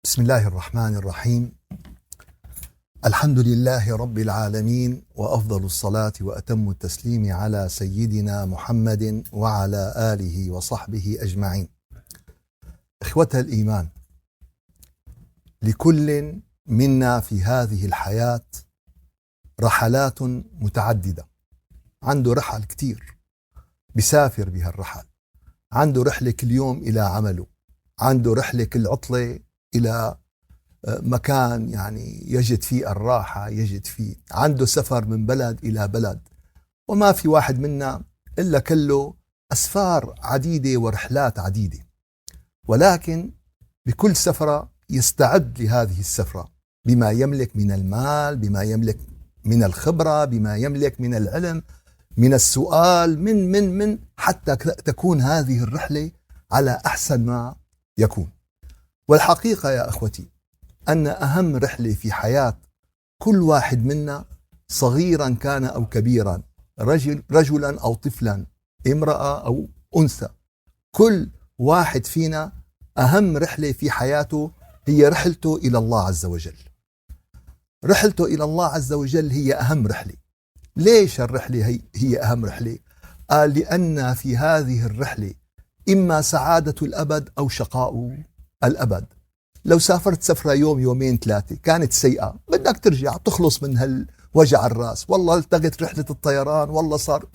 بسم الله الرحمن الرحيم. الحمد لله رب العالمين، وأفضل الصلاة وأتم التسليم على سيدنا محمد وعلى آله وصحبه أجمعين. إخوة الإيمان، لكل منا في هذه الحياة رحلات متعددة. عنده رحل كتير بيسافر بها الرحل، عنده رحلة كل يوم إلى عمله، عنده رحلة كل عطلة إلى مكان يعني يجد فيه الراحة، يجد فيه، عنده سفر من بلد إلى بلد. وما في واحد منا إلا كله أسفار عديدة ورحلات عديدة، ولكن بكل سفرة يستعد لهذه السفرة بما يملك من المال، بما يملك من الخبرة، بما يملك من العلم، من السؤال، من حتى تكون هذه الرحلة على أحسن ما يكون. والحقيقة يا أخوتي أن أهم رحلة في حياة كل واحد منا، صغيرا كان أو كبيرا، رجلا أو طفلا، امرأة أو أنثى، كل واحد فينا أهم رحلة في حياته هي رحلته إلى الله عز وجل. رحلته إلى الله عز وجل هي أهم رحلة. ليش الرحلة هي أهم رحلة؟ قال لأن في هذه الرحلة إما سعادة الأبد أو شقاء الأبد. لو سافرت سفرة يوم يومين ثلاثة كانت سيئة، بدك ترجع تخلص من هالوجع الراس، والله التقت رحلة الطيران، والله صار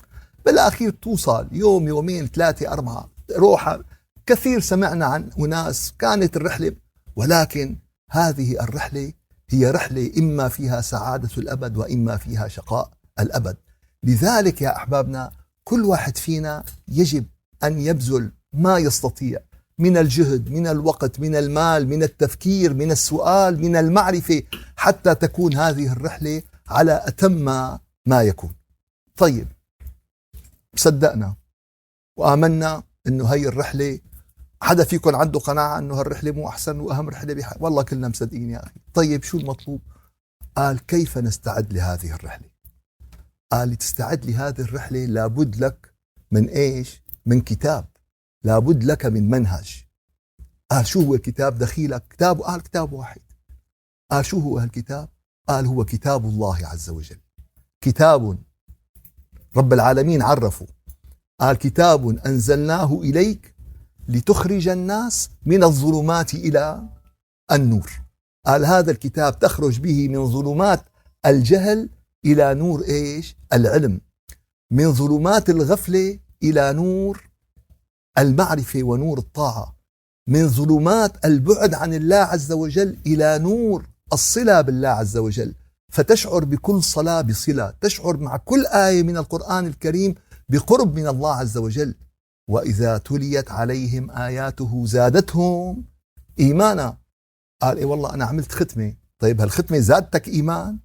بالأخير توصل يوم يومين ثلاثة أربعة روحة. كثير سمعنا عن أناس كانت الرحلة، ولكن هذه الرحلة هي رحلة إما فيها سعادة الأبد وإما فيها شقاء الأبد. لذلك يا أحبابنا كل واحد فينا يجب أن يبذل ما يستطيع من الجهد، من الوقت، من المال، من التفكير، من السؤال، من المعرفة، حتى تكون هذه الرحلة على أتم ما يكون. طيب، صدقنا وآمنا أنه هي الرحلة، حدا فيكم عنده قناعة أنه هالرحلة مو أحسن وأهم رحلة بحياتي؟ والله كلنا مصدقين يا أخي. طيب شو المطلوب؟ قال كيف نستعد لهذه الرحلة؟ قال لتستعد لهذه الرحلة لابد لك من إيش؟ من كتاب، لابد لك من منهج. قال شو هو الكتاب؟ دخيلك كتاب؟ قال كتاب واحد. قال شو هو هالكتاب؟ قال هو كتاب الله عز وجل. كتاب رب العالمين عرفه، قال كتاب أنزلناه إليك لتخرج الناس من الظلمات إلى النور. قال هذا الكتاب تخرج به من ظلمات الجهل إلى نور إيش؟ العلم، من ظلمات الغفلة إلى نور المعرفة ونور الطاعة، من ظلمات البعد عن الله عز وجل إلى نور الصلة بالله عز وجل، فتشعر بكل صلاة بصلة، تشعر مع كل آية من القرآن الكريم بقرب من الله عز وجل. وإذا تليت عليهم آياته زادتهم إيمانا. قال إيه والله أنا عملت ختمة. طيب هالختمة زادتك إيمان؟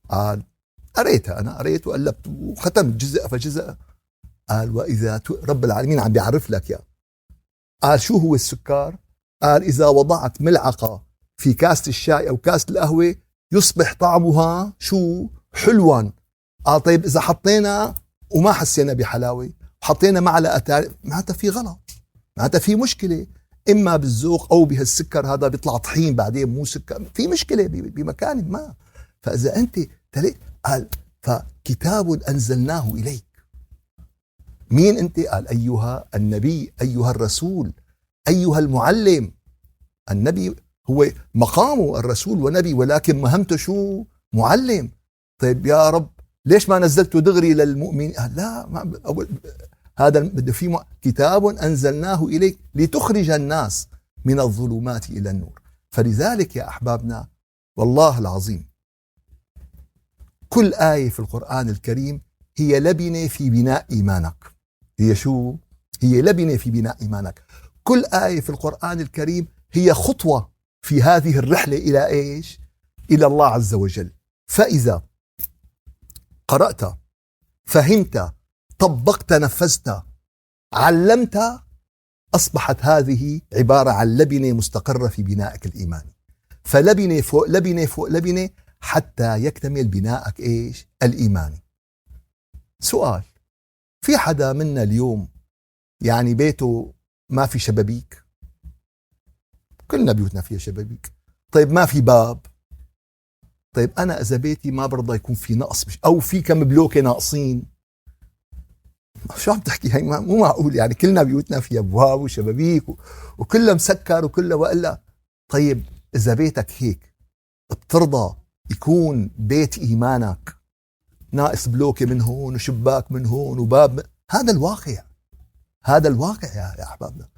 قال قريتها، أنا قريت وقلبت وختمت جزء فجزء. قال وإذا رب العالمين عم بيعرف لك يا. قال شو هو السكر؟ قال إذا وضعت ملعقة في كاسة الشاي أو كاسة القهوة يصبح طعمها شو؟ حلوا. قال طيب إذا حطينا وما حسينا بحلاوة، حطينا معلقة، معناتها في غلط، معناتها في مشكلة، إما بالذوق أو بهالسكر، هذا بيطلع طحين بعدين مو سكر، في مشكلة بمكان ما. فإذا أنت قال فكتاب أنزلناه إليك. مين أنت؟ قال أيها النبي، أيها الرسول، أيها المعلم. النبي هو مقامه الرسول ونبي، ولكن مهمته شو؟ معلم. طيب يا رب ليش ما نزلته دغري للمؤمن؟ قال لا، هذا بده في كتاب أنزلناه إليك لتخرج الناس من الظلمات إلى النور. فلذلك يا أحبابنا والله العظيم كل آية في القرآن الكريم هي لبنة في بناء إيمانك. هي شو؟ هي لبنة في بناء إيمانك. كل آية في القرآن الكريم هي خطوة في هذه الرحلة إلى إيش؟ إلى الله عز وجل. فإذا قرأت، فهمت، طبقت، نفذت، علمت، أصبحت هذه عبارة عن لبنة مستقرة في بنائك الإيماني. فلبنة فوق لبنة فوق لبنة حتى يكتمل بنائك إيش؟ الإيماني. سؤال، في حدا منا اليوم يعني بيته ما في شبابيك؟ كلنا بيوتنا فيها شبابيك. طيب ما في باب. طيب أنا إذا بيتي ما برضى يكون في نقص أو في كم بلوكة ناقصين، شو عم تحكي؟ هي مو معقول يعني. كلنا بيوتنا فيها أبواب وشبابيك وكلها مسكر وكلها وإلا. طيب إذا بيتك هيك بترضى يكون بيت إيمانك ناقص بلوكة من هون وشباك من هون وباب هذا الواقع. هذا الواقع يا أحبابنا.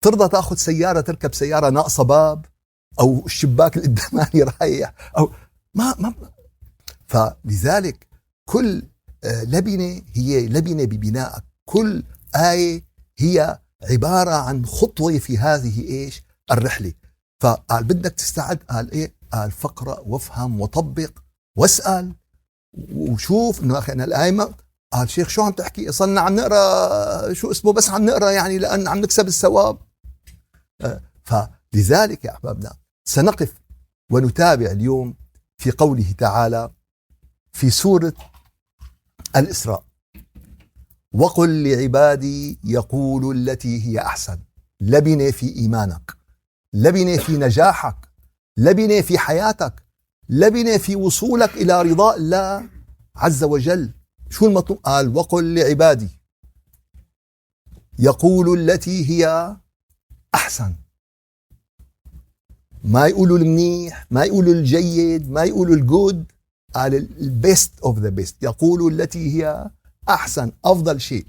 ترضى تأخذ سيارة تركب سيارة ناقصة باب أو الشباك القداماني رايح أو ما. فلذلك كل لبنة هي لبنة ببنائك. كل آية هي عبارة عن خطوة في هذه إيش الرحلة. فقال بدك تستعد، قال إيه؟ قال فقرأ وافهم وطبق واسأل وشوف إنه أخي أنا الآية ما. قال شيخ شو عم تحكي؟ صلنا عم نقرأ شو اسمه بس عم نقرأ يعني لأن عم نكسب الثواب. فلذلك يا أحبابنا سنقف ونتابع اليوم في قوله تعالى في سورة الإسراء: وقل لعبادي يقولوا التي هي أحسن. لبنة في إيمانك، لبنة في نجاحك، لبنة في حياتك، لبنة في وصولك إلى رضاء الله عز وجل. شو المطلوب؟ قال وقل لعبادي يقولوا التي هي أحسن. ما يقولوا المنيح، ما يقولوا الجيد، ما يقولوا الجود. قال البيست اوف ذا بيست. يقولوا التي هي أحسن، أفضل شيء.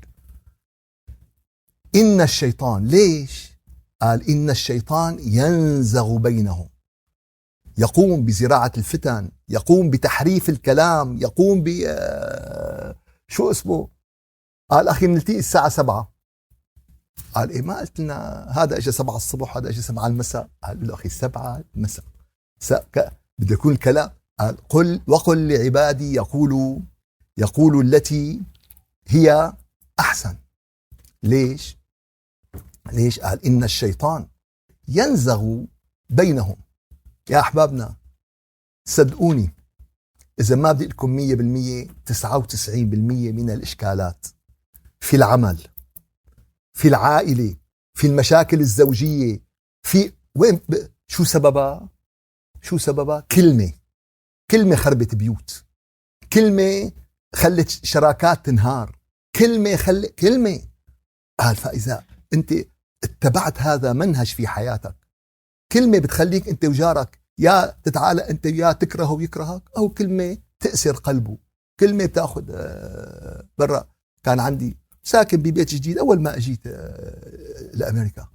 إن الشيطان، ليش؟ قال إن الشيطان ينزغ بينهم، يقوم بزراعة الفتن، يقوم بتحريف الكلام، يقوم ب شو اسمه. قال أخي نلتقي الساعة 7. قال إيه ما قلت لنا هذا إجا 7 الصبح هذا إجا 7 المساء. قال له أخي 7 المساء بده يكون الكلام. قال قل وقل لعبادي يقولوا التي هي أحسن. ليش؟ قال إن الشيطان ينزغ بينهم. يا أحبابنا صدقوني إذا ما بدي لكم 100%، 99% من الإشكالات في العمل، في العائلة، في المشاكل الزوجية، في وين شو سببها؟ كلمة خربت بيوت، كلمة خلت شراكات تنهار، كلمة. قال فإذا أنت اتبعت هذا منهج في حياتك، كلمة بتخليك أنت وجارك يا تتعالى أنت يا تكرهه ويكرهك، أو كلمة تأسر قلبه، كلمة بتاخذ برا. كان عندي ساكن ببيت جديد أول ما أجيت لأمريكا،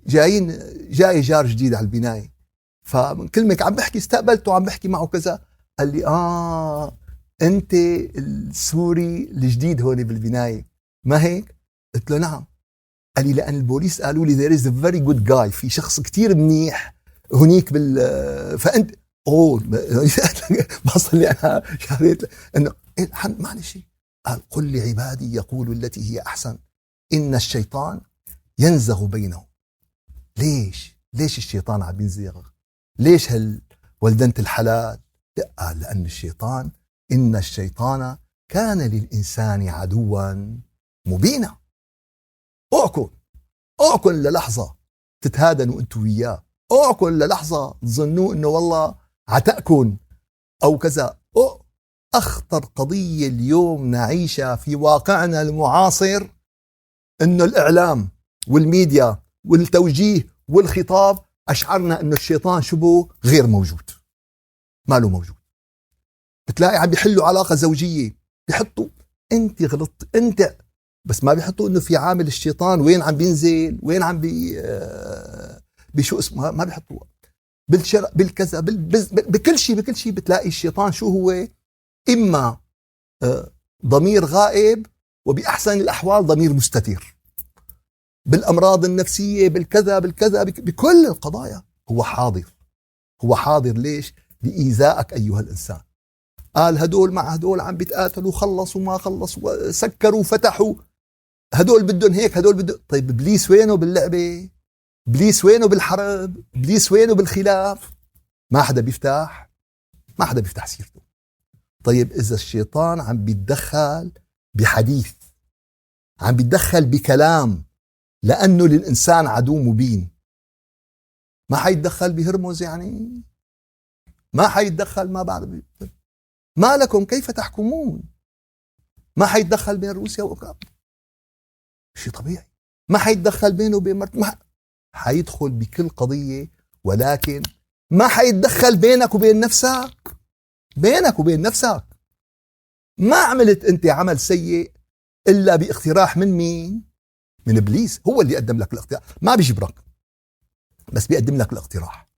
جاي جار جديد على البناية، فمن كلمة عم بحكي استقبلته عم بحكي معه كذا، قال لي أنت السوري الجديد هون بالبناية ما هيك؟ قلت له نعم. قال لي لأن البوليس قالوا لي there is a very good guy، في شخص كتير منيح هنيك فأنت بصل لي أنا شهريت إنه معلش. قال قل لعبادي يقولوا التي هي أحسن إن الشيطان ينزغ بينهم. ليش الشيطان عم ينزغ؟ ليش ولدنة الحلال؟ قال لأن إن الشيطان كان للإنسان عدوا مبينا. اوعكن للحظة تتهادنوا انتوا وياه، اوعكن للحظة تظنوا انه والله عتقكن او كذا. اخطر قضية اليوم نعيشها في واقعنا المعاصر انه الاعلام والميديا والتوجيه والخطاب اشعرنا انه الشيطان شبه غير موجود، ما له موجود. بتلاقي عم بيحلوا علاقة زوجية بيحطوا انت غلطت انت، بس ما بيحطوا انه في عامل الشيطان وين عم بينزل، وين عم بشو اسمه، ما بيحطوها بالكذا بكل شيء بتلاقي الشيطان شو هو؟ اما ضمير غائب، وبأحسن الأحوال ضمير مستتر، بالأمراض النفسية بالكذا بكل القضايا هو حاضر. ليش؟ لإيذائك أيها الإنسان. قال هدول مع هدول عم بيتقاتلوا، خلصوا ما خلصوا، سكروا فتحوا، هدول بدهم هيك هدول بدهم. طيب إبليس وينه باللعبة؟ إبليس وينه بالحرب؟ إبليس وينه بالخلاف؟ ما حدا بيفتح سيرته. طيب إذا الشيطان عم بيتدخل بحديث، عم بيتدخل بكلام، لأنه للإنسان عدو مبين، ما حيتدخل بهرمز يعني؟ ما حيتدخل، ما بعرف، ما لكم كيف تحكمون؟ ما حيتدخل بين روسيا وأوكرانيا، شيء طبيعي. ما حيتدخل بينه وبين ما حيدخل بكل قضية، ولكن ما حيتدخل بينك وبين نفسك. بينك وبين نفسك ما عملت أنت عمل سيء إلا باقتراح من مين؟ من إبليس. هو اللي قدم لك الاقتراح، ما بيجبرك، بس بيقدم لك الاقتراح،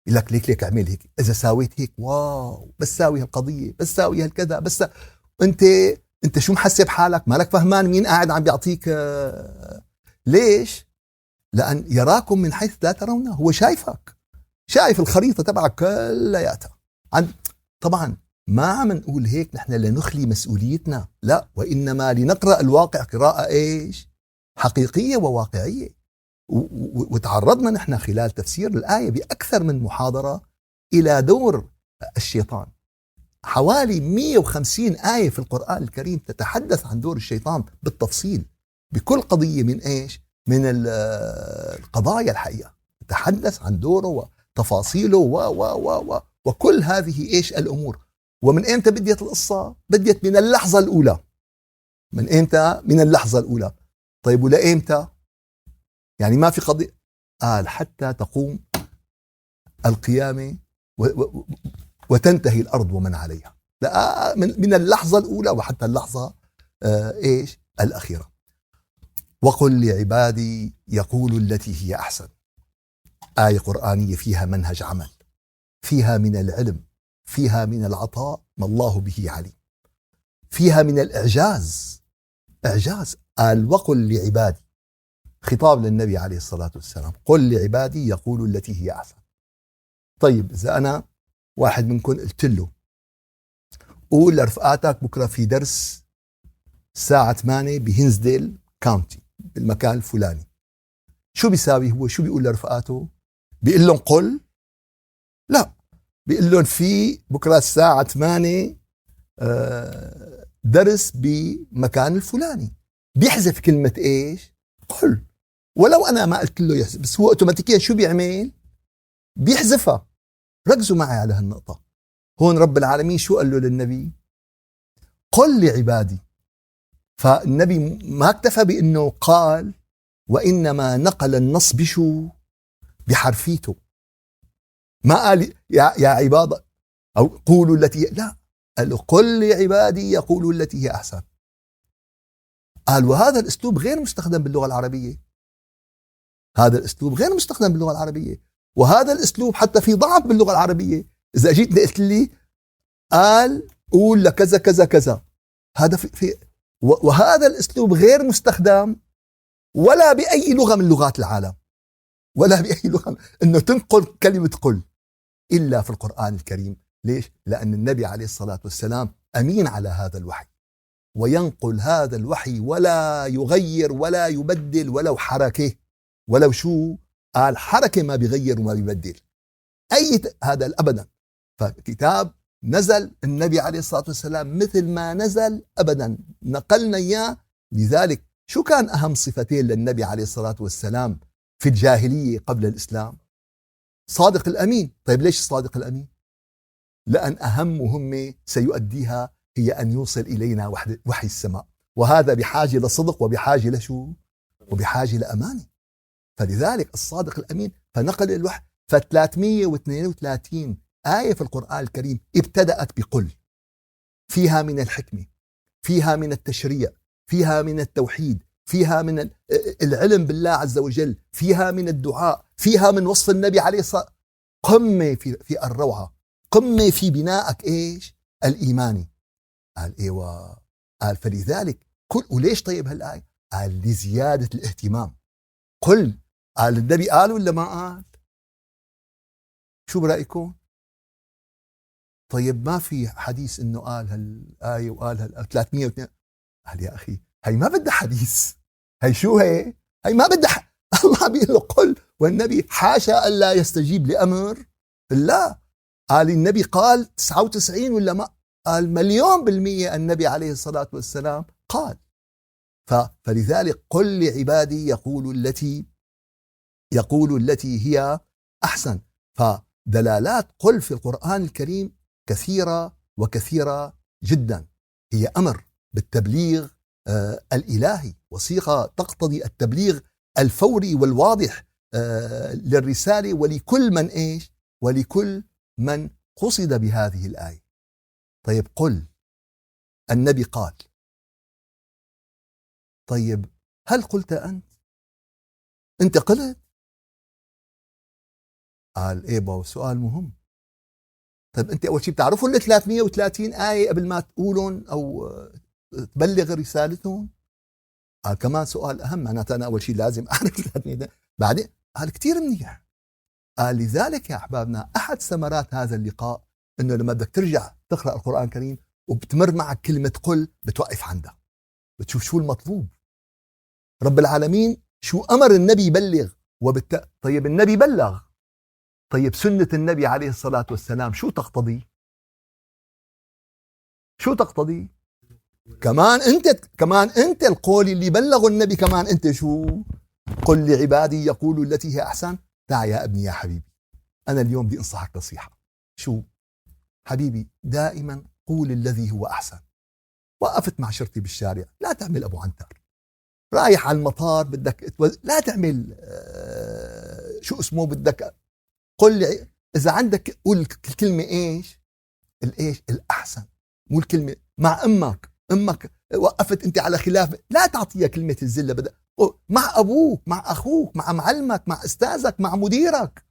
يقول لك ليك ليك اعمل هيك، إذا ساويت هيك واو، بس ساوي هالقضية، بس ساوي هالكذا، بس أنت شو محسب حالك؟ مالك فهمان مين قاعد عم بيعطيك؟ ليش؟ لأن يراكم من حيث لا ترونه. هو شايفك، شايف الخريطة تبعك كلياتها. طبعا ما عم نقول هيك نحن لنخلي مسؤوليتنا، لا، وإنما لنقرأ الواقع قراءة إيش؟ حقيقية وواقعية. وتعرضنا نحن خلال تفسير الآية بأكثر من محاضرة إلى دور الشيطان. حوالي 150 آية في القرآن الكريم تتحدث عن دور الشيطان بالتفصيل بكل قضية من إيش؟ من القضايا الحقيقة، تتحدث عن دوره وتفاصيله وكل هذه إيش الأمور. ومن إمتى بديت القصة؟ بديت من اللحظة الأولى. من إمتى؟ من اللحظة الأولى. طيب ولا إمتى؟ يعني ما في قضية، قال حتى تقوم القيامة وتنتهي الأرض ومن عليها. لا، من اللحظة الأولى وحتى اللحظة إيش الأخيرة. وقل لعبادي يقولوا التي هي أحسن. آية قرآنية فيها منهج عمل، فيها من العلم، فيها من العطاء ما الله به عليم، فيها من الإعجاز. إعجاز. قال وقل لعبادي، خطاب للنبي عليه الصلاة والسلام، قل لعبادي يقولوا التي هي أحسن. طيب إذا أنا واحد منكم قلت له قول لرفقاتك بكرة في درس الساعة 8 بهينزديل كاونتي بالمكان الفلاني، شو بيساوي هو؟ شو بيقول لرفقاته؟ بيقول لهم قل؟ لا، بيقول لهم في بكرة الساعة 8 درس بمكان الفلاني. بيحذف كلمة إيش؟ قل. ولو أنا ما قلت له يحذف، بس هو أوتوماتيكيا شو بيعمل؟ بيحذفها. ركزوا معي على هالنقطة. هون رب العالمين شو قال له للنبي؟ قل لعبادي. فالنبي ما اكتفى بأنه قال، وإنما نقل النص بشو؟ بحرفيته. ما قال يا عباد أو قولوا التي، لا، قال قل لعبادي يقولوا التي هي أحسن. قال وهذا الأسلوب غير مستخدم باللغة العربية. هذا الأسلوب غير مستخدم باللغة العربية، وهذا الأسلوب حتى في ضعف باللغة العربية. إذا جيت قلت لي قال قول لكذا كذا كذا، هذا في وهذا الأسلوب غير مستخدم ولا بأي لغة من لغات العالم، ولا بأي لغة إنه تنقل كلمة قل إلا في القرآن الكريم. ليش؟ لأن النبي عليه الصلاة والسلام أمين على هذا الوحي، وينقل هذا الوحي ولا يغير ولا يبدل ولو حركة، ولو شو قال حركة ما بيغير وما بيبدل هذا أبدا. فكتاب نزل النبي عليه الصلاة والسلام مثل ما نزل أبدا، نقلنا إياه. لذلك شو كان أهم صفتين للنبي عليه الصلاة والسلام في الجاهلية قبل الإسلام؟ صادق الأمين. طيب ليش الصادق الأمين؟ لأن أهم مهمة سيؤديها هي أن يوصل إلينا وحي السماء، وهذا بحاجة لصدق وبحاجة لشو؟ وبحاجة لأمانة. فلذلك الصادق الأمين. فنقل الوحي. ف332 آية في القرآن الكريم ابتدأت بقل، فيها من الحكمة، فيها من التشريع، فيها من التوحيد، فيها من العلم بالله عز وجل، فيها من الدعاء، فيها من وصف النبي عليه الصلاة والسلام. قمة في الروعة، قمة في بنائك إيش؟ الإيماني. قال إيوه. قال فلذلك كل. وليش طيب هالآية؟ قال لزيادة الاهتمام. قل. قال النبي قال ولا ما قال؟ شو برأيكم؟ طيب ما في حديث إنه قال هالآية وقال 302. قال يا أخي هي ما بدها حديث، هي شو هي ما بدها الله بيقول له قل، والنبي حاشا ألا يستجيب لأمر لا. قال النبي قال 99 ولا ما قال 1,000,000% النبي عليه الصلاة والسلام قال. فلذلك قل لعبادي يقولوا التي هي أحسن. فدلالات قل في القرآن الكريم كثيرة وكثيرة جدا. هي أمر بالتبليغ الإلهي، وصيغة تقتضي التبليغ الفوري والواضح للرسالة ولكل من إيش؟ ولكل من قصد بهذه الآية. طيب قل، النبي قال، طيب هل قلت أنت قلت؟ قال إيه بابا، سؤال مهم. طيب أنت أول شيء بتعرفوا ال 330 آية قبل ما تقولون أو تبلغ رسالتهم؟ قال كمان سؤال أهم، معناته أنا أول شيء لازم أعرف 300. بعدين قال كتير منيح. قال لذلك يا أحبابنا أحد ثمرات هذا اللقاء إنه لما بدك ترجع تقرأ القرآن الكريم وبتمر معك كلمة قل بتوقف عندها، بتشوف شو المطلوب. رب العالمين شو أمر النبي يبلغ طيب النبي بلغ، طيب سنة النبي عليه الصلاة والسلام شو تقتضي؟ شو تقتضي؟ كمان أنت القول اللي بلغوا النبي كمان أنت شو؟ قل لعبادي يقولوا التي هي أحسن. تعال يا ابني يا حبيبي، أنا اليوم بدي أنصحك نصيحة. شو؟ حبيبي دائما قول الذي هو أحسن. وقفت مع شرطي بالشارع، لا تعمل أبو عنتر. رايح على المطار بدك لا تعمل شو اسمه بدك. قل لي إذا عندك قول الكلمة إيش؟ الإيش؟ الأحسن. مو الكلمة مع أمك وقفت أنت على خلاف، لا تعطيها كلمة الزلة. بدأ مع أبوك، مع أخوك، مع معلمك، مع أستاذك، مع مديرك.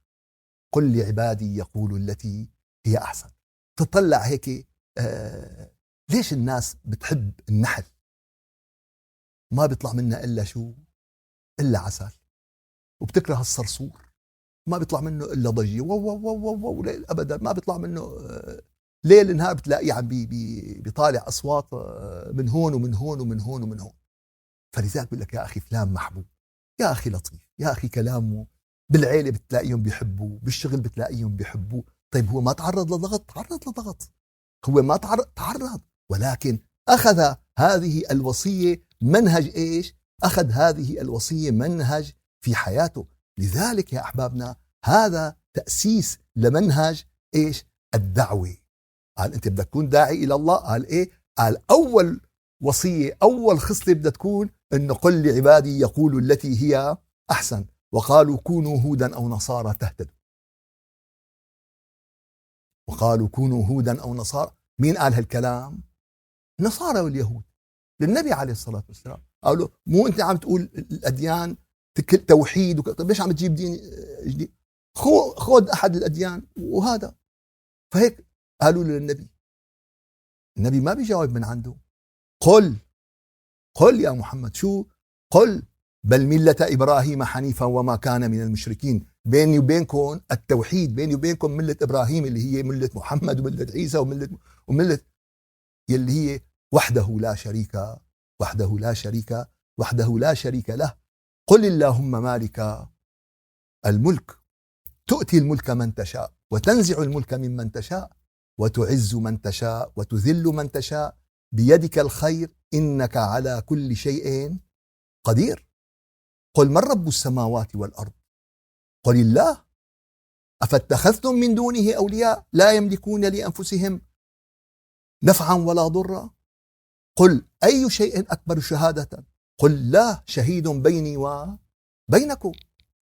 قل لعبادي يقولوا التي هي أحسن. تطلع هيك ليش الناس بتحب النحل؟ ما بيطلع منها إلا شو؟ إلا عسل. وبتكره الصرصور، ما بيطلع منه إلا ضجة و أبدا ما بيطلع منه. ليل نهار بتلاقيه عم بيطالع أصوات من هون ومن هون ومن هون ومن هون. فلذلك بقول لك يا أخي فلان محبوب، يا أخي لطيف، يا أخي كلامه، بالعيلة بتلاقيهم بيحبوه، بالشغل بتلاقيهم بيحبوه. طيب هو ما تعرض لضغط؟ تعرض لضغط. هو ما تعرض، ولكن أخذ هذه الوصية منهج إيش؟ أخذ هذه الوصية منهج في حياته. لذلك يا أحبابنا هذا تأسيس لمنهج إيش؟ الدعوة. قال أنت بدك تكون داعي إلى الله. قال إيه؟ قال أول وصية، أول خصلة بدها تكون إنه قل لعبادي يقولوا التي هي أحسن وقالوا كونوا هودا أو نصارى تهتدوا. وقالوا كونوا هودا أو نصارى. مين قال هالكلام؟ النصارى واليهود للنبي عليه الصلاة والسلام. قالوا مو أنت عم تقول الأديان توحيد طيب ليش عم تجيب دين جديد؟ خذ أحد الأديان وهذا. فهيك قالوا للنبي. النبي ما بيجاوب من عنده. قل يا محمد. شو قل؟ بل ملة إبراهيم حنيفا وما كان من المشركين. بيني وبينكم التوحيد، بيني وبينكم ملة إبراهيم اللي هي ملة محمد وملة عيسى وملة يلي هي وحده لا شريك له. قل اللهم مالك الملك تؤتي الملك من تشاء وتنزع الملك ممن تشاء وتعز من تشاء وتذل من تشاء بيدك الخير إنك على كل شيء قدير. قل من رب السماوات والأرض؟ قل الله. أفاتخذتم من دونه أولياء لا يملكون لأنفسهم نفعا ولا ضرا؟ قل أي شيء أكبر شهادة؟ قل لا شهيد بيني وبينكم.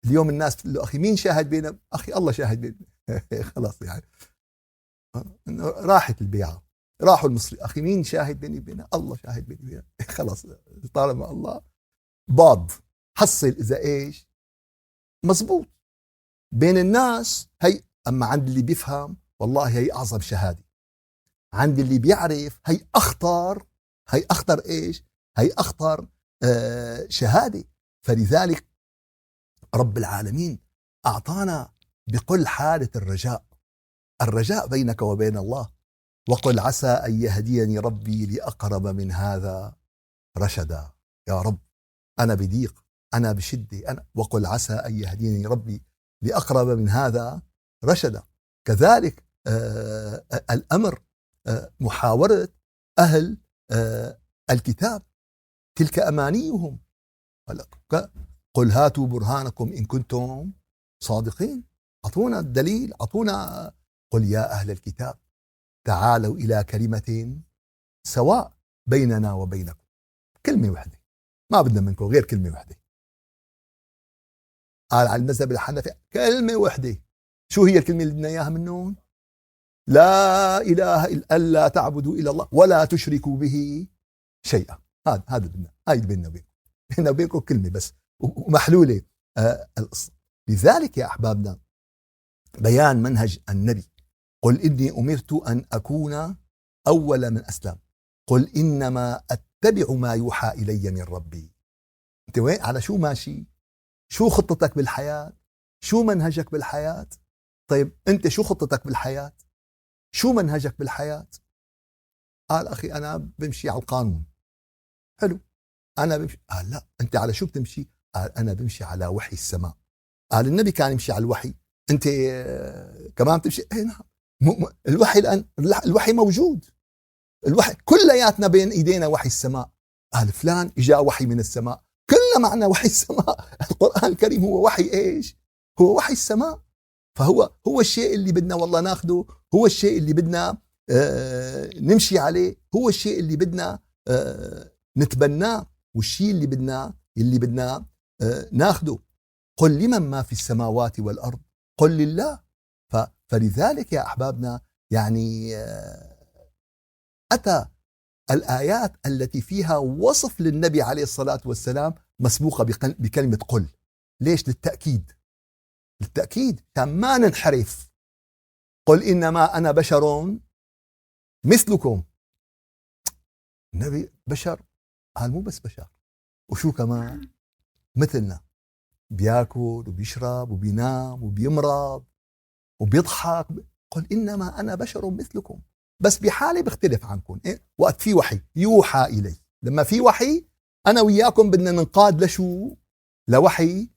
اليوم الناس تقول له أخي مين شاهد بيننا؟ أخي الله شاهد بيننا. خلاص يعني راحت البيعة، راحوا المصري. أخي مين شاهد بيني وبينه؟ الله شاهد بيني وبينه. خلاص طالما الله باض حصل إذا إيش مزبوط بين الناس. هي أما عند اللي بيفهم والله هي أعظم شهادة. عند اللي بيعرف هي أخطر إيش؟ هي أخطر شهادة. فلذلك رب العالمين أعطانا بقل حالة الرجاء بينك وبين الله. وقل عسى أن يهديني ربي لأقرب من هذا رشدا. يا رب أنا بضيق، أنا بشدة، وقل عسى أن يهديني ربي لأقرب من هذا رشدا. كذلك الأمر محاورة أهل الكتاب. تلك أمانيهم. قل هاتوا برهانكم إن كنتم صادقين. أعطونا الدليل، أعطونا. قل يا أهل الكتاب تعالوا إلى كلمة سواء بيننا وبينكم، كلمة واحدة، ما بدنا منكم غير كلمة واحدة. قال على المذهب الحنفي كلمة واحدة، شو هي الكلمة اللي بدنا إياها منهم؟ لا إله إلا ألا تعبدوا إلا الله ولا تشركوا به شيئا. هذا بدنا، هاي بيننا وبينكم، بيننا وبينكم كلمة بس ومحلولة القصة. لذلك يا أحبابنا بيان منهج النبي، قل إني أمرت أن أكون أول من أسلم، قل إنما أتبع ما يوحى إلي من ربي. أنت وين على شو ماشي؟ شو خطتك بالحياة؟ شو منهجك بالحياة؟ طيب أنت شو خطتك بالحياة؟ شو منهجك بالحياة؟ قال أخي أنا بمشي على القانون. حلو، أنا بمشي. قال لا، أنت على شو بتمشي؟ قال أنا بمشي على وحي السماء. قال النبي كان يمشي على الوحي، أنت كمان تمشي؟ إيه نعم، الوحي الآن، الوحي موجود، الوحي كلياتنا بين إيدينا وحي السماء. قال فلان إجا وحي من السماء، كلنا معنا وحي السماء. القرآن الكريم هو وحي إيش؟ هو وحي السماء. فهو الشيء اللي بدنا والله ناخده، هو الشيء اللي بدنا نمشي عليه، هو الشيء اللي بدنا نتبناه، والشيء اللي بدنا ناخده. قل لمن ما في السماوات والأرض قل لله. فلذلك يا أحبابنا يعني أتى الآيات التي فيها وصف للنبي عليه الصلاة والسلام مسبوقة بكلمة قل. ليش؟ للتأكيد عشان ما ننحرف. قل إنما أنا بشر مثلكم. النبي بشر، قال مو بس بشر، وشو كمان؟ مثلنا، بياكل وبيشرب وبينام وبيمرض وبيضحك. قل إنما أنا بشر مثلكم، بس بحالة بختلف عنكم. وقت في وحي يوحى إلي، لما في وحي أنا وياكم بدنا ننقاد لشو؟ لوحي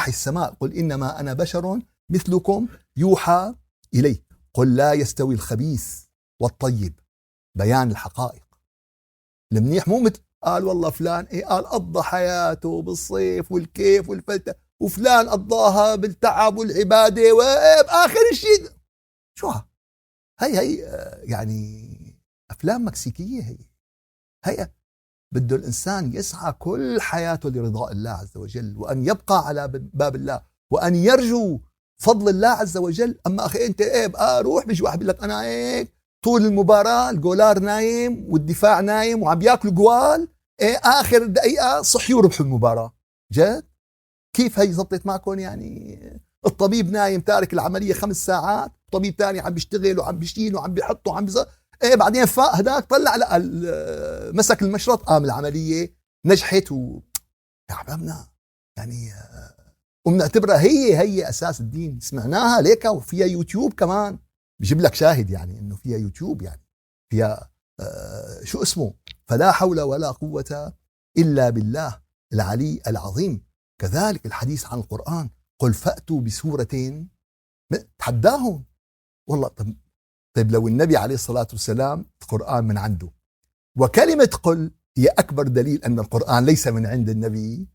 السماء. قل إنما أنا بشر مثلكم يوحى إلي. قل لا يستوي الخبيث والطيب، بيان الحقائق. المنيح مو مثل قال والله فلان قال قضى حياته بالصيف والكيف والفلتة، وفلان قضاها بالتعب والعبادة، وآخر الشيء شو هي يعني أفلام مكسيكية. هي بده الإنسان يسعى كل حياته لرضاء الله عز وجل، وأن يبقى على باب الله، وأن يرجو فضل الله عز وجل. أما أخي أنت بقى روح، بيجي واحد بيقول لك أنا طول المباراة الجولار نايم والدفاع نايم وعم بياكلوا جوال، آخر دقيقة صحيوا وربحوا المباراة. جد كيف هي زبطت معكم؟ يعني الطبيب نايم تارك العملية 5 ساعات، طبيب تاني عم بيشتغل وعم بيشيل وعم بيحط وعم بعدين فاق هداك طلع مسك المشرط، قام العملية نجحت. يا حبابنا يعني وبنعتبرها هي أساس الدين. سمعناها ليك، وفيها يوتيوب كمان، بيجيب لك شاهد يعني إنه فيها يوتيوب، يعني فيها شو اسمه، فلا حول ولا قوة إلا بالله العلي العظيم. كذلك الحديث عن القرآن، قل فأتوا بسورة، تحداهم والله. طيب لو النبي عليه الصلاة والسلام القرآن من عنده، وكلمة قل هي أكبر دليل أن القرآن ليس من عند النبي.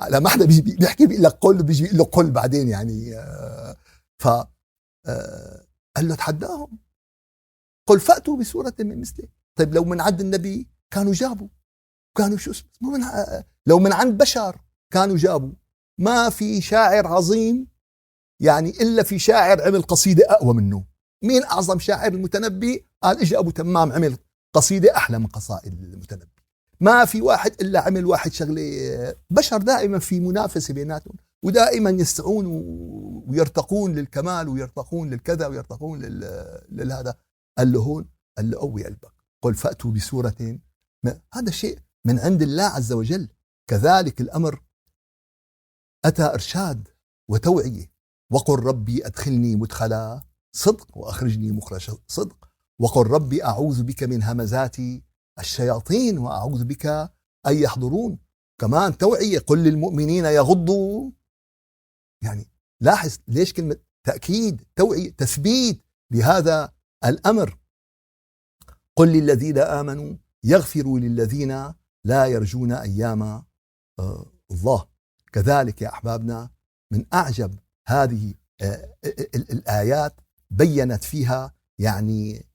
لا، ما حدا بيحكي بيقول لك قل وبيجي بيقول له قل بعدين يعني قال له تحداهم، قل فأتوا بسورة من مثله. طيب لو من عند النبي كانوا جابوا، كانوا شو اسمه لو من عند بشر كانوا جابوا. ما في شاعر عظيم يعني إلا في شاعر عمل قصيدة أقوى منه. مين أعظم شاعر؟ المتنبي. قال إجا أبو تمام عمل قصيدة أحلى من قصائد المتنبي. ما في واحد إلا عمل واحد شغلة. بشر دائما في منافسة بيناتهم، ودائما يسعون ويرتقون للكمال ويرتقون للكذا ويرتقون للهذا. قال له هون، قال له قوي قلبك، قل فأتوا بسورة. هذا شيء من عند الله عز وجل. كذلك الأمر أتى إرشاد وتوعية. وقل ربي أدخلني مدخلا صدق وأخرجني مخرج صدق، وقل ربي أعوذ بك من همزات الشياطين وأعوذ بك أن يحضرون. كمان توعية، قل للمؤمنين يغضوا. يعني لاحظ ليش كلمة تأكيد، توعية، تثبيت لهذا الأمر. قل للذين آمنوا يغفروا للذين لا يرجون أيام الله. كذلك يا أحبابنا من أعجب هذه الآيات بيّنت فيها يعني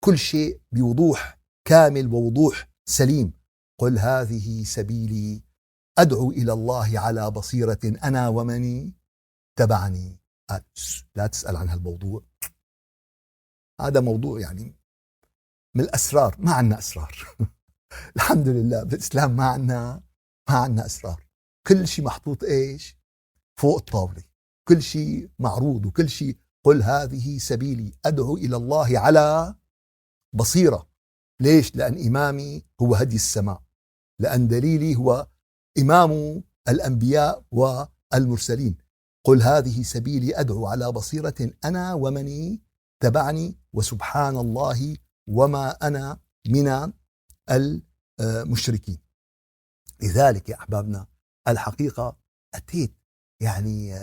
كل شيء بوضوح كامل ووضوح سليم. قل هذه سبيلي أدعو إلى الله على بصيرة أنا ومن تبعني. لا تسأل عن هالموضوع، هذا موضوع يعني من الأسرار. ما عنا أسرار الحمد لله بالإسلام ما عنا أسرار. كل شيء محطوط إيش فوق الطاولة، كل شيء معروض وكل شيء. قل هذه سبيلي أدعو إلى الله على بصيرة. ليش؟ لأن إمامي هو هدي السماء، لأن دليلي هو إمام الأنبياء والمرسلين. قل هذه سبيلي أدعو على بصيرة أنا ومن تبعني وسبحان الله وما أنا من المشركين. لذلك يا أحبابنا الحقيقة أتيت يعني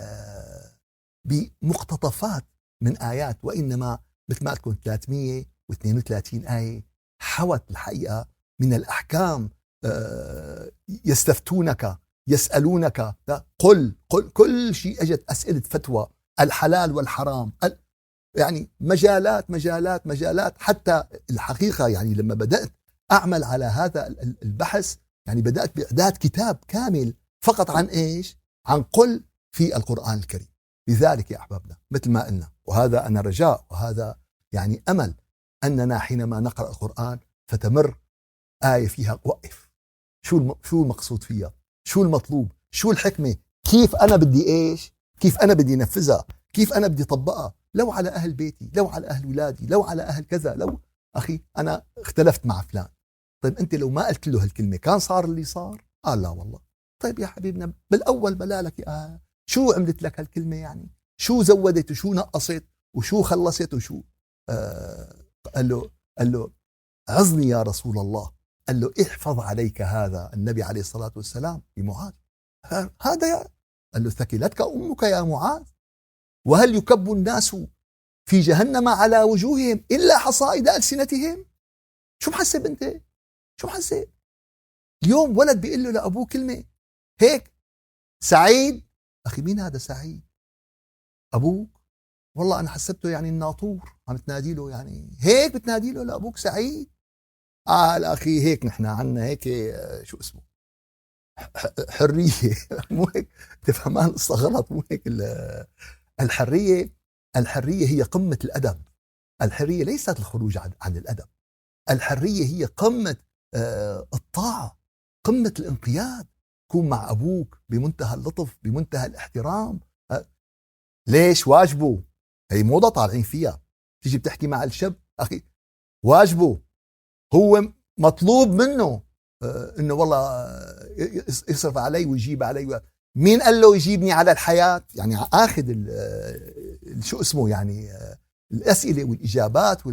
بمقتطفات من آيات، وإنما مثل ما تكون 332 آية حوت الحقيقة من الأحكام. يستفتونك يسألونك، قل كل شيء أجت أسئلة فتوى، الحلال والحرام، يعني مجالات. حتى الحقيقة يعني لما بدأت أعمل على هذا البحث يعني بدأت بإعداد كتاب كامل فقط عن إيش؟ عن قل في القرآن الكريم. لذلك يا أحبابنا مثل ما قلنا، وهذا أنا رجاء وهذا يعني أمل، أننا حينما نقرأ القرآن فتمر آية فيها وقف، شو المقصود فيها، شو المطلوب، شو الحكمة، كيف أنا بدي إيش، كيف أنا بدي نفذها، كيف أنا بدي طبقها، لو على أهل بيتي، لو على أهل ولادي، لو على أهل كذا. لو أخي أنا اختلفت مع فلان، طيب أنت لو ما قلت له هالكلمة كان صار اللي صار؟ لا والله. طيب يا حبيبنا بالأول بلالك شو عملت لك هالكلمة، يعني شو زودت وشو نقصت وشو خلصت وشو قال له عظني يا رسول الله. قال له احفظ عليك هذا النبي عليه الصلاة والسلام لمعاذ. هذا قال له ثكلتك أمك يا معاذ، وهل يكب الناس في جهنم على وجوههم إلا حصائد ألسنتهم. شو محسب أنت؟ شو محسب؟ اليوم ولد بيقول له لأبوه كلمة هيك، سعيد. أخي مين هذا سعيد؟ أبوك؟ والله أنا حسبته يعني الناطور عم تنادي له، يعني هيك بتنادي له لأبوك سعيد؟ أخي هيك نحن عنا هيك شو اسمه حرية مو هيك، تفهمان القصة غلط، مو هيك. الحرية هي قمة الأدب. الحرية ليست الخروج عن الأدب، الحرية هي قمة الطاعة، قمة الانقياد. كون مع أبوك بمنتهى اللطف بمنتهى الاحترام. ليش؟ واجبه، هي موضة طالعين فيها. تيجي بتحكي مع الشاب أخي واجبه، هو مطلوب منه انه والله يصرف علي ويجيب علي. مين قال له يجيبني على الحياة؟ يعني اخذ شو اسمه يعني الاسئله والاجابات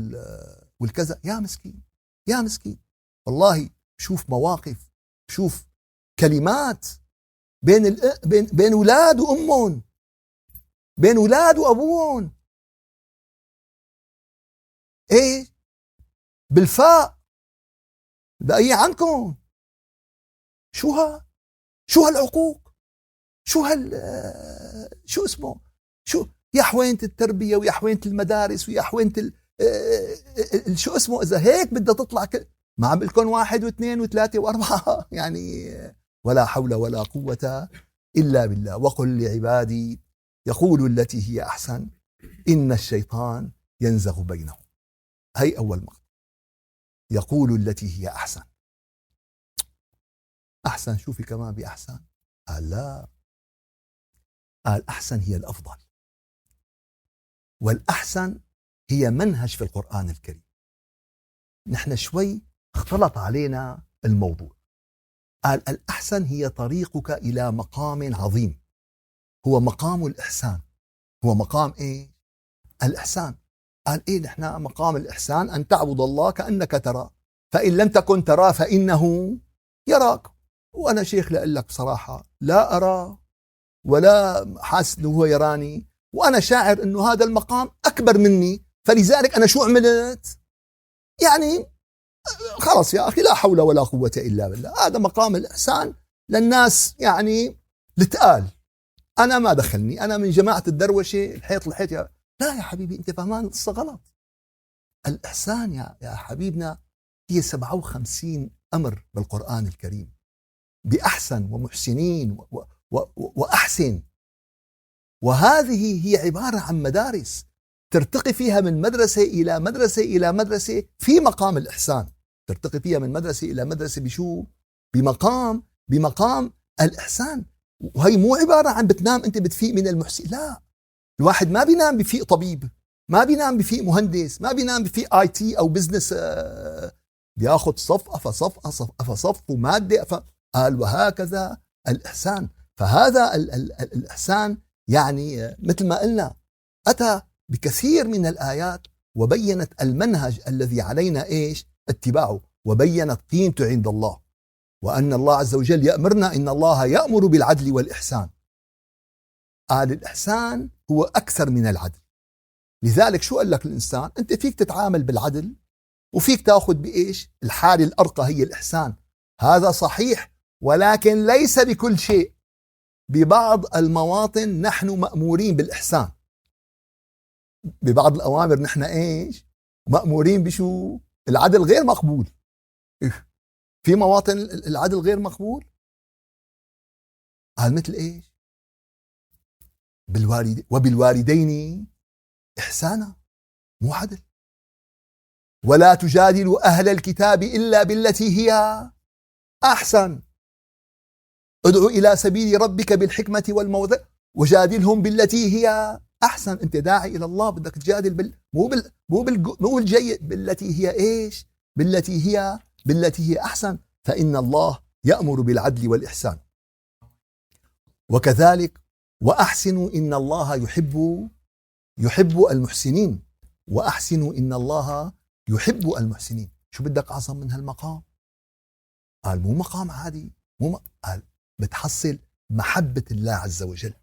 والكذا. يا مسكين يا مسكين، والله شوف مواقف، شوف كلمات بين اولاد وامهم، بين اولاد وابوهم، ايه بالفاء بقية عنكم. شو هالعقوق، شو اسمه، شو يا حوينة التربية ويا حوينة المدارس ويا حوينة شو اسمه. إذا هيك بدها تطلع ما عم بقلكن 1 و2 و3 و4 يعني ولا حول ولا قوة إلا بالله. وقل لعبادي يقولوا التي هي أحسن إن الشيطان ينزغ بينهم. هي أول مقطع، يقول التي هي أحسن. أحسن شوفي كمان بأحسن، قال لا، قال أحسن هي الأفضل، والأحسن هي منهج في القرآن الكريم. نحن شوي اختلط علينا الموضوع. قال الأحسن هي طريقك إلى مقام عظيم، هو مقام الإحسان. هو مقام إيه؟ الإحسان. قال إيه نحن مقام الإحسان أن تعبد الله كأنك تراه، فإن لم تكن تراه فإنه يراك. وأنا شيخ لأقول لك بصراحة لا أرى ولا حاسس أنه هو يراني، وأنا شاعر أنه هذا المقام أكبر مني، فلذلك أنا شو عملت؟ يعني خلص يا أخي لا حول ولا قوة إلا بالله. هذا مقام الإحسان للناس يعني التقال، أنا ما دخلني، أنا من جماعة الدروشة، الحيط الحيط لا يا حبيبي، أنت فهمان القصة غلط. الإحسان يا حبيبنا هي 57 أمر بالقرآن الكريم بأحسن ومحسنين وأحسن، وهذه هي عبارة عن مدارس ترتقي فيها من مدرسة إلى مدرسة إلى مدرسة في مقام الإحسان، ترتقي فيها من مدرسة إلى مدرسة بشو؟ بمقام الإحسان. وهي مو عبارة عن بتنام أنت بتفيق من المحسن، لا، الواحد ما بينام بفيق طبيب، ما بينام بفيق مهندس، ما بينام بفيق IT أو بزنس، بياخد صفقة فصف ومادة قال وهكذا الإحسان. فهذا الإحسان يعني مثل ما قلنا أتى بكثير من الآيات وبينت المنهج الذي علينا إيش؟ اتباعه، وبينت قيمته عند الله، وأن الله عز وجل يأمرنا، إن الله يأمر بالعدل والإحسان. قال الإحسان هو أكثر من العدل. لذلك شو قال لك الإنسان؟ أنت فيك تتعامل بالعدل وفيك تأخذ بإيش؟ الحالة الأرقى هي الإحسان، هذا صحيح، ولكن ليس بكل شيء. ببعض المواطن نحن مأمورين بالإحسان، ببعض الأوامر نحن إيش؟ مأمورين بشو؟ العدل غير مقبول. في مواطن العدل غير مقبول. قال مثل إيش؟ وبالوالدين إحسانا، مو عدل. ولا تجادلوا أهل الكتاب إلا بالتي هي أحسن، ادعو إلى سبيل ربك بالحكمة والموعظة وجادلهم بالتي هي أحسن. أنت داعي إلى الله، بدك تجادل مو بالجيد، بالتي هي إيش؟ بالتي هي أحسن. فإن الله يأمر بالعدل والإحسان. وكذلك وأحسنوا إن الله يحب المحسنين، وأحسنوا إن الله يحب المحسنين. شو بدك أعظم من هالمقام؟ قال مو مقام عادي، قال بتحصل محبة الله عز وجل.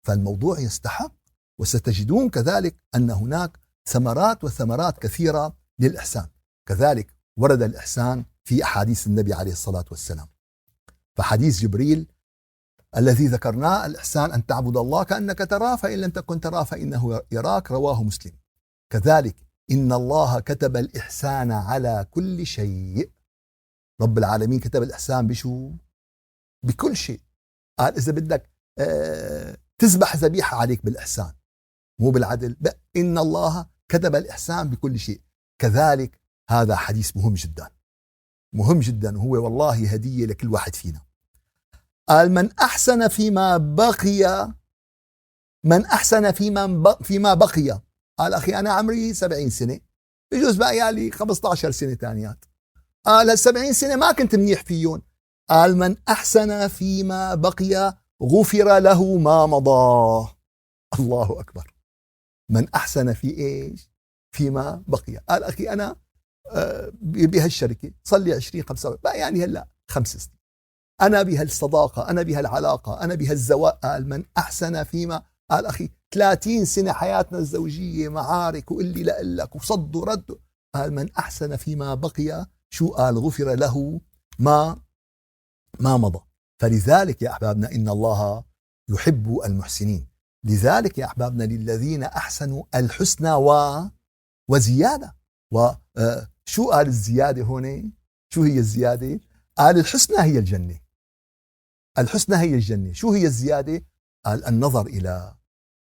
فالموضوع يستحق، وستجدون كذلك أن هناك ثمرات كثيرة للإحسان. كذلك ورد الإحسان في أحاديث النبي عليه الصلاة والسلام. فحديث جبريل الذي ذكرناه، الإحسان أن تعبد الله كأنك تراه فإن لم تكن تراه فإنه يراك، رواه مسلم. كذلك إن الله كتب الإحسان على كل شيء. رب العالمين كتب الإحسان بشو؟ بكل شيء. قال إذا بدك تذبح ذبيحة عليك بالإحسان، مو بالعدل، إن الله كتب الإحسان بكل شيء. كذلك هذا حديث مهم جدا، مهم جدا، وهو والله هدية لكل واحد فينا. قال من أحسن فيما بقي. قال أخي أنا عمري 70 سنة، بجوز بقى لي 15 سنة تانيات. قال 70 سنة ما كنت منيح فيهم. قال من أحسن فيما بقي غفر له ما مضى. الله أكبر. من أحسن في إيش؟ فيما بقي. قال أخي أنا بهالشركة صار لي 20-25 بقى يعني هلا 5 سنين، أنا بهالصداقة، أنا بهالعلاقة، أنا بهالزواج. قال من أحسن فيما. قال أخي 30 سنة حياتنا الزوجية معارك وقلي لك وصد ورد. قال من أحسن فيما بقي شو؟ قال غفر له ما مضى. فلذلك يا أحبابنا إن الله يحب المحسنين. لذلك يا أحبابنا للذين أحسنوا الحسنى وزيادة. وشو قال الزيادة هون؟ شو هي الزيادة؟ قال الحسنى هي الجنة. الحسنى هي الجنة. شو هي الزيادة؟ قال النظر إلى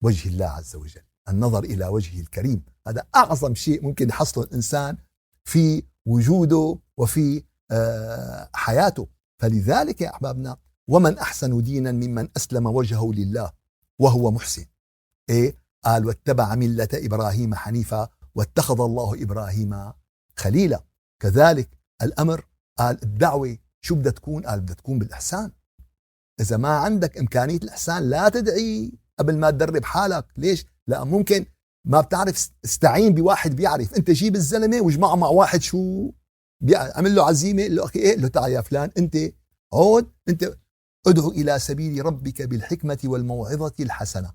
وجه الله عز وجل، النظر إلى وجهه الكريم. هذا أعظم شيء ممكن يحصله الإنسان في وجوده وفي حياته. فلذلك يا أحبابنا ومن أحسن دينا ممن أسلم وجهه لله وهو محسن. إيه؟ قال واتبع ملة إبراهيم حنيفا واتخذ الله إبراهيم خليلا. كذلك الأمر، قال الدعوة شو بدها تكون؟ قال بدها تكون بالإحسان. إذا ما عندك إمكانية الإحسان لا تدعي قبل ما تدرب حالك. ليش؟ لا ممكن ما بتعرف استعين بواحد بيعرف. أنت جيب الزلمة واجمعه مع واحد شو عمل له عزيمة، قال له أخي إيه، له تعال يا فلان أنت عود، أنت ادعو إلى سبيل ربك بالحكمة والموعظة الحسنة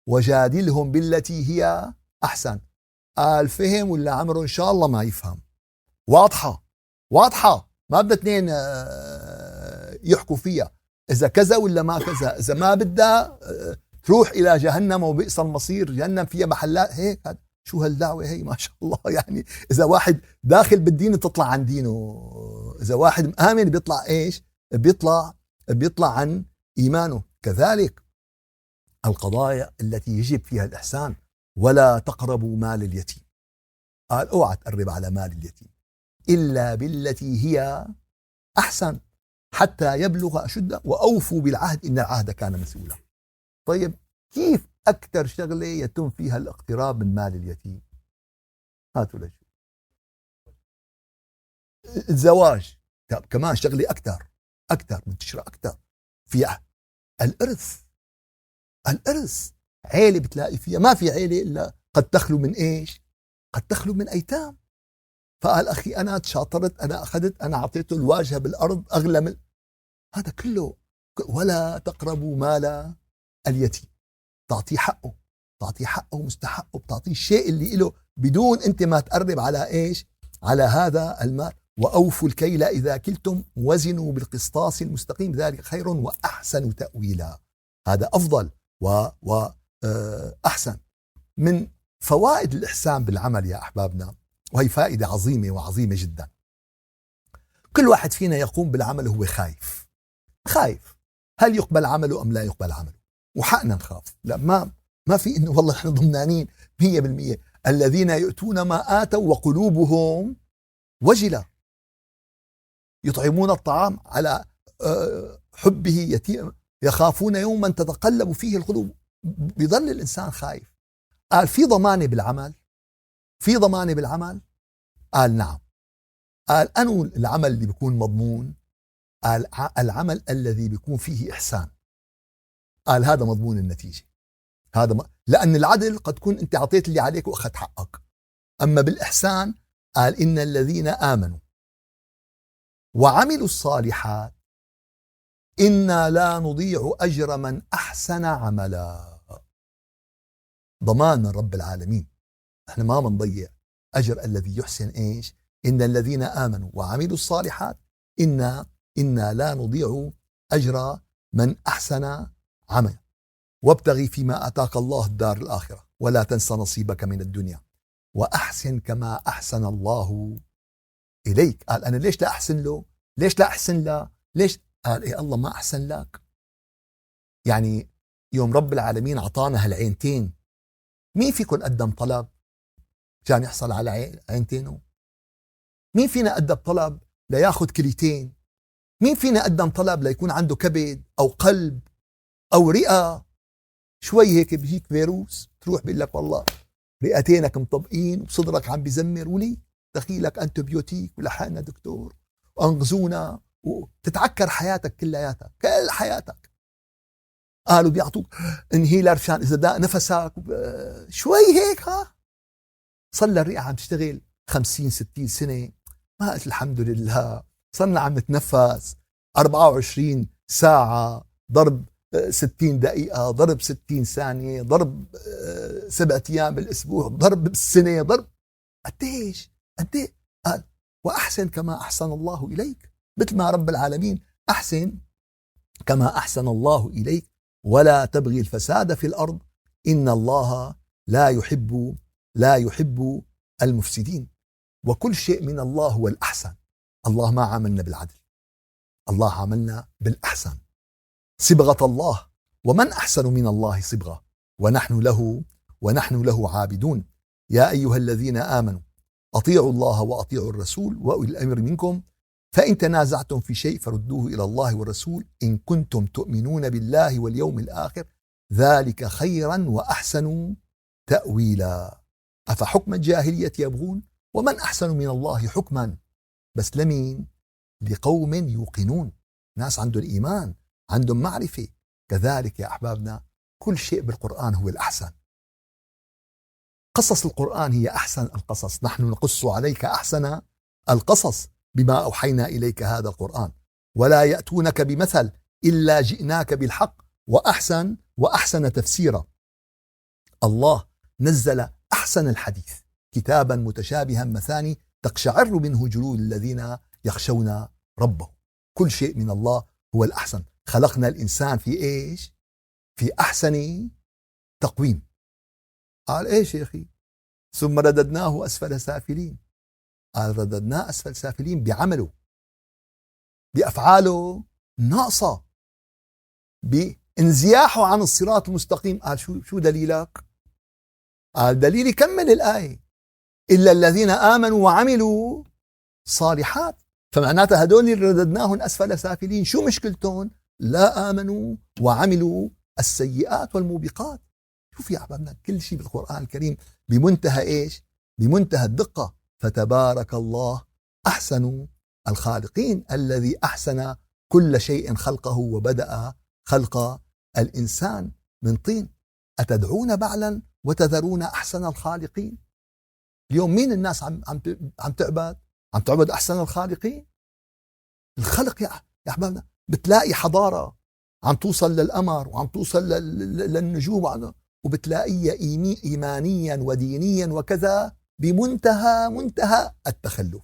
وجادلهم بالتي هي أحسن. قال فهم ولا عمره إن شاء الله ما يفهم. واضحة، ما بدنا اثنين يحكوا فيها. إذا كذا ولا ما كذا، إذا ما بدها تروح إلى جهنم وبئس المصير، جهنم فيها محلات هيك. شو هالدعوة هي ما شاء الله. يعني إذا واحد داخل بالدين تطلع عن دينه، إذا واحد آمن بيطلع إيش؟ بيطلع عن إيمانه. كذلك القضايا التي يجب فيها الإحسان، ولا تقربوا مال اليتيم. قال اوعى تقرب على مال اليتيم إلا بالتي هي أحسن حتى يبلغ أشده وأوفوا بالعهد إن العهد كان مسؤولا. طيب كيف أكثر شغلة يتم فيها الاقتراب من مال اليتيم؟ هاتوا لي الزواج. كمان شغلة أكثر منتشرة أكثر فيها الإرث. عيلة بتلاقي فيها، ما في عيلة إلا قد تخلو من إيش؟ قد تخلو من أيتام. فقال أخي أنا تشاطرت، أنا أخذت، أنا أعطيته الواجهة بالأرض أغلى من هذا كله. ولا تقربوا مال اليتيم. تعطيه حقه مستحقه، بتعطيه الشيء اللي له بدون أنت ما تقرب على إيش؟ على هذا المال. وأوفوا الكيل إذا كلتم وزنوا بالقسطاس المستقيم ذلك خير وأحسن تأويلا. هذا أفضل وأحسن. من فوائد الإحسان بالعمل يا أحبابنا، وهي فائدة عظيمة وعظيمة جدا. كل واحد فينا يقوم بالعمل هو خايف هل يقبل عمله أم لا يقبل عمله، وحقنا نخاف. لا ما في إنه والله إحنا ضمنانين 100%. الذين يؤتون ما آتوا وقلوبهم وجلة يطعمون الطعام على حبه يتيم يخافون يوما تتقلب فيه القلوب. بيظل الإنسان خايف. قال في ضمانة بالعمل؟ قال نعم. قال أنو العمل اللي بيكون مضمون؟ قال العمل الذي بيكون فيه إحسان. قال هذا مضمون النتيجة. لأن العدل قد تكون أنت عطيت اللي عليك وأخذت حقك. أما بالإحسان قال إن الذين آمنوا وعملوا الصالحات إنا لا نضيع أجر من أحسن عملا. ضمان من رب العالمين، احنا ما بنضيع أجر الذي يحسن إيش؟ إن الذين آمنوا وعملوا الصالحات إنا لا نضيع أجر من أحسن عملا وابتغي فيما آتاك الله الدار الآخرة ولا تنس نصيبك من الدنيا وأحسن كما أحسن الله إليك. قال أنا ليش لا أحسن له؟ ليش لا أحسن له؟ ليش؟ قال إيه الله ما أحسن لك. يعني يوم رب العالمين عطانا هالعينتين، مين فيكم قدم طلب كان يحصل على عينتينه؟ مين فينا قدم طلب لياخذ كليتين؟ مين فينا قدم طلب ليكون عنده كبد أو قلب أو رئة؟ شوي هيك بيجيك فيروس تروح بيقول لك والله رئتينك مطبقين وصدرك عم بيزمر، ولي دخيلك أنتبيوتيك ولحقنا دكتور وأنقذونا، وتتعكر حياتك كلياتها كل حياتك. قالوا بيعطوك انهيلر مشان إذا ضاق نفسك شوي هيك. صلى الرئة عم تشتغل 50-60 سنة، ما قلت الحمد لله صرنا عم نتنفس 24 ساعة ضرب 60 دقيقة ضرب 60 ثانية ضرب 7 أيام بالأسبوع ضرب بالسنة ضرب قديش. قال وأحسن كما أحسن الله إليك. مثل ما رب العالمين أحسن كما أحسن الله إليك ولا تبغي الفساد في الأرض إن الله لا يحب المفسدين. وكل شيء من الله هو الأحسن. الله ما عاملنا بالعدل، الله عاملنا بالأحسن. صبغة الله ومن أحسن من الله صبغة ونحن له عابدون. يا أيها الذين آمنوا أطيعوا الله وأطيعوا الرسول وأولي الأمر منكم فإن تنازعتم في شيء فردوه إلى الله والرسول إن كنتم تؤمنون بالله واليوم الآخر ذلك خيرا وأحسن تأويلا. أفحكم الجاهلية يبغون ومن أحسن من الله حكما. بس لمين؟ لقوم يوقنون، ناس عندهم إيمان عندهم معرفة. كذلك يا أحبابنا كل شيء بالقرآن هو الأحسن. قصص القرآن هي أحسن القصص. نحن نقص عليك أحسن القصص بما أوحينا إليك هذا القرآن ولا يأتونك بمثل إلا جئناك بالحق وأحسن تفسيرا. الله نزل أحسن الحديث كتابا متشابها مثاني تقشعر منه جلود الذين يخشون ربهم. كل شيء من الله هو الأحسن. خلقنا الإنسان في إيش؟ في أحسن تقويم. قال إيش يا أخي؟ ثم رددناه أسفل سافلين. قال رددناه أسفل سافلين بعمله، بأفعاله ناقصة، بانزياحه عن الصراط المستقيم. قال شو دليلك؟ قال دليلي كمل الآية: إلا الذين آمنوا وعملوا صالحات. فمعناتها هدول اللي رددناهم أسفل سافلين شو مشكلتهم؟ لا آمنوا وعملوا السيئات والموبقات. شوف يا أحبابنا، كل شيء بالقرآن الكريم بمنتهى إيش؟ بمنتهى الدقة. فتبارك الله أحسن الخالقين الذي أحسن كل شيء خلقه وبدأ خلق الإنسان من طين. أتدعون بعلا وتذرون أحسن الخالقين. اليوم مين الناس عم تعبد؟ عم تعبد أحسن الخالقين. الخلق يا أحبابنا، بتلاقي حضارة عم توصل للقمر وعم توصل للنجوم، وبتلاقيها إيمانيا ودينيا وكذا بمنتهى التخلف.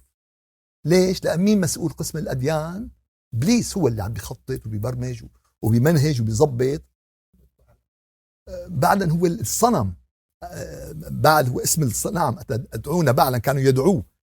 ليش؟ لأن مين مسؤول قسم الأديان؟ إبليس هو اللي عم بيخطط وبيبرمج وبيمنهج وبيظبط. بعلا هو الصنم، بعل هو اسم الصنم. أدعون بعلا، كانوا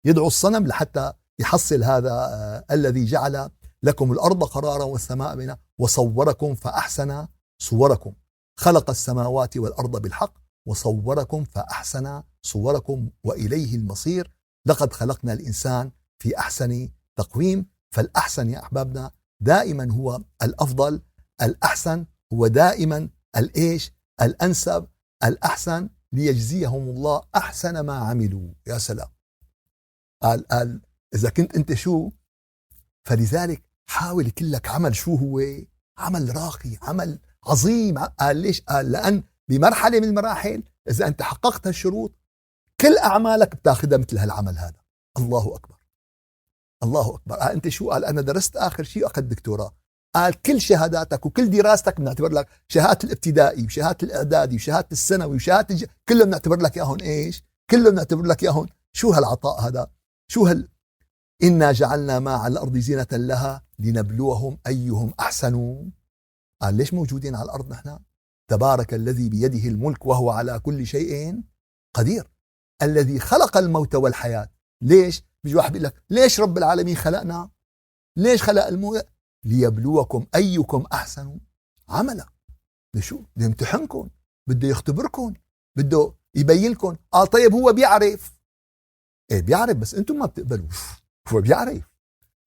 يدعوا الصنم لحتى يحصل هذا الذي جعل لكم الأرض قرارا والسماء بناء وصوركم فأحسن صوركم، خلق السماوات والأرض بالحق وصوركم فأحسن صوركم وإليه المصير. لقد خلقنا الإنسان في أحسن تقويم. فالأحسن يا أحبابنا دائما هو الأفضل، الأحسن هو دائما الإيش؟ الأنسب، الأحسن، ليجزيهم الله أحسن ما عملوا. يا سلام. قال إذا كنت أنت شو، فلذلك حاول كلك عمل شو هو؟ عمل راقي، عمل عظيم. قال ليش؟ قال لأن بمرحلة من المراحل إذا أنت حققت هالشروط كل أعمالك بتاخذها مثل هالعمل هذا. الله أكبر، الله أكبر. قال أنت شو؟ قال أنا درست آخر شيء أخذ دكتوراه. قال كل شهاداتك وكل دراستك بنعتبر لك شهادة الابتدائي وشهادة الإعدادي وشهادة الثانوي وشهادة كلهم بنعتبر لك ياهن إيش؟ كلهم بنعتبر لك ياهن شو هالعطاء هذا؟ شو إنا جعلنا ما على الأرض زينة لها لنبلوهم أيهم أحسن. قال ليش موجودين على الأرض نحن؟ تبارك الذي بيده الملك وهو على كل شيء قدير، الذي خلق الموت والحياة. ليش؟ بيجي واحد بيقول لك ليش رب العالمين خلقنا؟ ليش خلق الموت؟ ليبلوكم أيكم أحسن عملا. لشو؟ بده يمتحنكم، بده يختبركم، بده يبين لكم. قال طيب هو بيعرف. ايه بيعرف، بس انتم ما بتقبلوا. هو بيعرف.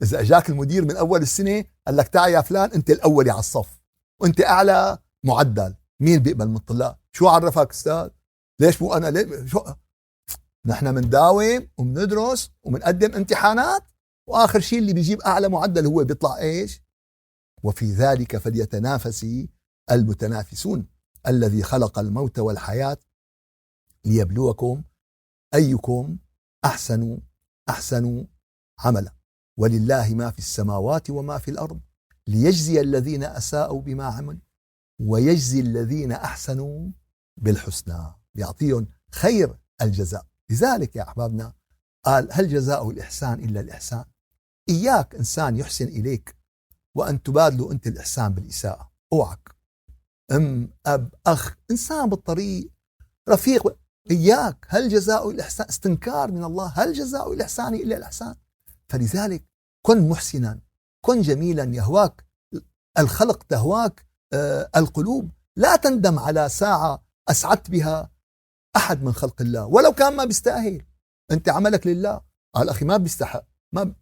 اذا اجاك المدير من اول السنه قال لك تعال يا فلان انت الاولي على الصف وانت اعلى معدل، مين بيقبل من الطلاب؟ شو عرفك استاذ؟ ليش مو انا؟ ليش؟ شو؟ نحن منداوم ومندرس ومنقدم امتحانات، واخر شيء اللي بيجيب اعلى معدل هو بيطلع ايش؟ وفي ذلك فليتنافس المتنافسون. الذي خلق الموت والحياة ليبلوكم أيكم أحسن عملا ولله ما في السماوات وما في الأرض ليجزي الذين أساءوا بما عملوا ويجزي الذين أحسنوا بالحسنى، يعطيهم خير الجزاء. لذلك يا أحبابنا قال هل جزاء الإحسان إلا الإحسان؟ إياك إنسان يحسن إليك وأن تبادلوا أنت الإحسان بالإساءة. أوعك أب أخ إنسان بالطريق رفيق، إياك. هل جزاء الإحسان؟ استنكار من الله. هل جزاء الإحسان إلا الإحسان؟ فلذلك كن محسنا، كن جميلا، يهواك الخلق، تهواك القلوب. لا تندم على ساعة أسعدت بها أحد من خلق الله ولو كان ما بيستاهل. أنت عملك لله. قال أخي ما بيستحق،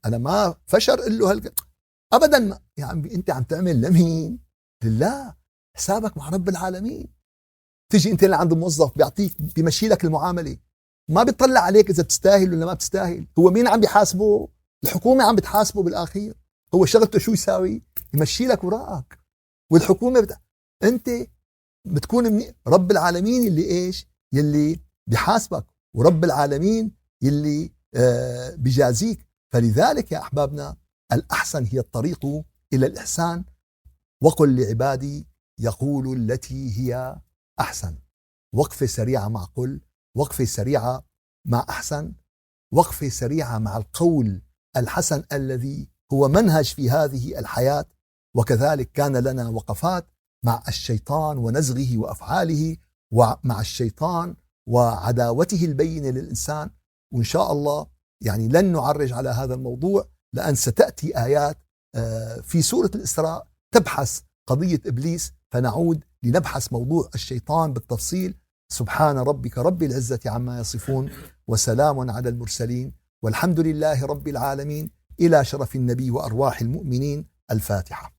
أنا ما فشر له أبدا ما. يعني أنت عم تعمل لمين؟ لله. حسابك مع رب العالمين. تيجي أنت اللي عند موظف بيعطيك بيمشي لك المعاملة، ما بيطلع عليك إذا بتستاهل ولا ما بتستاهل. هو مين عم بيحاسبه؟ الحكومة عم بتحاسبه بالآخير. هو شغلته شو يساوي؟ يمشي لك وراءك. والحكومة أنت بتكون رب العالمين اللي إيش؟ يلي بيحاسبك، ورب العالمين يلي بيجازيك. فلذلك يا أحبابنا الأحسن هي الطريق إلى الإحسان. وقل لعبادي يقول التي هي أحسن. وقفة سريعة مع قل، وقفة سريعة مع أحسن، وقفة سريعة مع القول الحسن الذي هو منهج في هذه الحياة. وكذلك كان لنا وقفات مع الشيطان ونزغه وأفعاله، ومع الشيطان وعداوته البينة للإنسان. وإن شاء الله يعني لن نعرج على هذا الموضوع، لأن ستأتي آيات في سورة الإسراء تبحث قضية إبليس، فنعود لنبحث موضوع الشيطان بالتفصيل. سبحان ربك رب العزة عما يصفون، وسلام على المرسلين، والحمد لله رب العالمين. إلى شرف النبي وأرواح المؤمنين. الفاتحة.